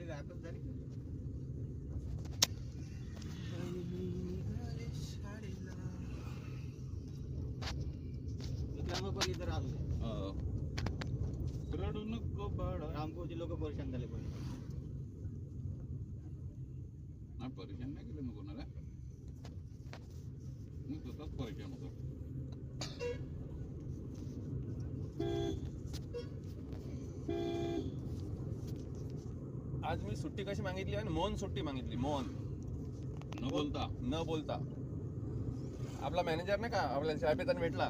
आपली गायबच झाली. पण इथं राहतो रडू नको बाळा. रामपूरचे लोक परेशान झाले पण नाही परेशान नाही केलं मी कोणाला. मी स्वतःच परेशान होतो. आज मी सुट्टी कशी मागितली आणि मौन सुट्टी मागितली. मौन न बोलता आपला मॅनेजर नाही का आपल्याला चहा पिताना भेटला.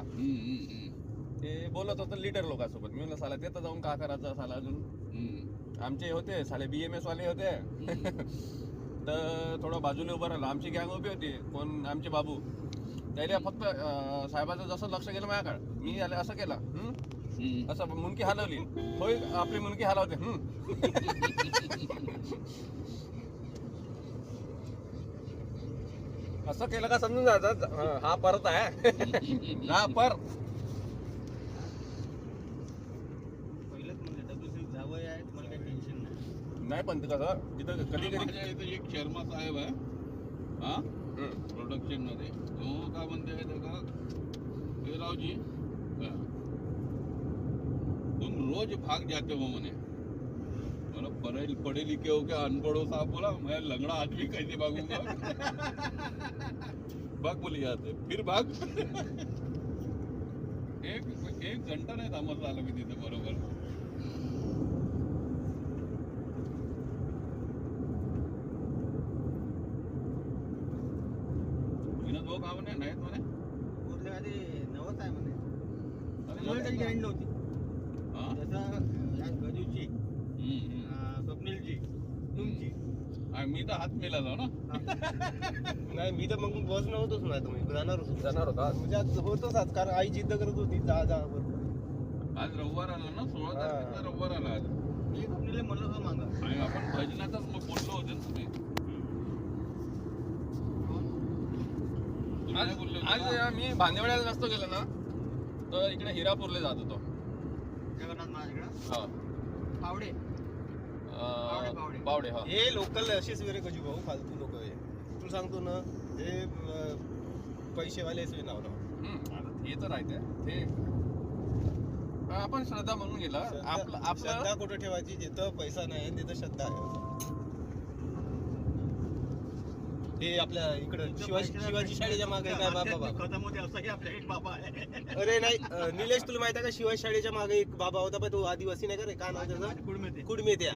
ते बोलत होतं लीडर लोकांसोबत. मी म्हणलं साला तिथं जाऊन का करायचं साला. अजून आमचे होते साले BMS वाले होते. तर थोडं बाजूला उभं राहिलं. आमची गँग उभी होती. कोण आमचे बाबू. त्याला फक्त साहेबाचं जसं लक्ष गेलं माझ्याकडे. मी आले असं केलं असं मुनकी हलवली. होय आपली मुनकी हलवते. असं केलं का समजून जायचं हा परत आहे. हा पर पहिलंच म्हणजे WC जावं आहे तुम्हाला काही टेन्शन नाही. नाही पण ते कसं तिथं कधी कधी एक शर्मा साहेब आहे हा प्रोडक्शन मध्ये. तो काय म्हणते का रावजी तुम रोज भाग जाते हो म्हणे. मला पढ़े लिखे हो क्या अनपढ़ हो साहब. बोला मैं लंगड़ा आदमी कैसे भागूंगा. भाग बोली जाते फिर भाग. एक घंटा नाही थांबत आलो मी तिथे बरोबर. विनोद भाऊ का म्हणे नाहीत म्हणे. उरले आधी नवस आहे म्हणे. मला त्याची गॅरंटी नव्हती. जसं या गजूची स्वप्नीलची तुमची मी तर हात मिळाला ना. नाही मी तर मग बस नव्हतोच ना. तुम्ही जाणार होता म्हणजे आज होतोच आज. कारण आई जिद्द करत होती जा बरोबर. आज रविवार आला ना 16 तारखेचा रविवार आला आज. मी स्वप्नीलला म्हणलं होतं मागं. आणि आपण भजनातच मग बोललो होते ना तुम्ही. तुम्ही नाही बोलले होते आज ना? मी भांदेवाड्याला नसतो गेलो ना तर इकडे हिरापूरला जात होतो. जगन्नाथ महाराजकडं हा फावडे बावडे हा. हे लोकल असेच वेळे कजू भाऊ फालतू लोक आहे. तू सांगतो ना हे पैसेवाले नाव आता ते तर आहे ते आपण श्रद्धा म्हणून गेला. आपलं श्रद्धा कुठं ठेवायची जिथं पैसा नाही तिथं श्रद्धा आहे. हे आपल्या इकडं शिवाजी शाळेच्या मागे काय बाबा खतम होते असंही आपल्या एक बाबा आहे. अरे नाही निलेश तुला माहिती आहे का शिवाजी शाळेच्या मागे एक बाबा होता पण तो आदिवासी नाही का रे. काय नाव त्याचं कुडमेते कुडमे त्या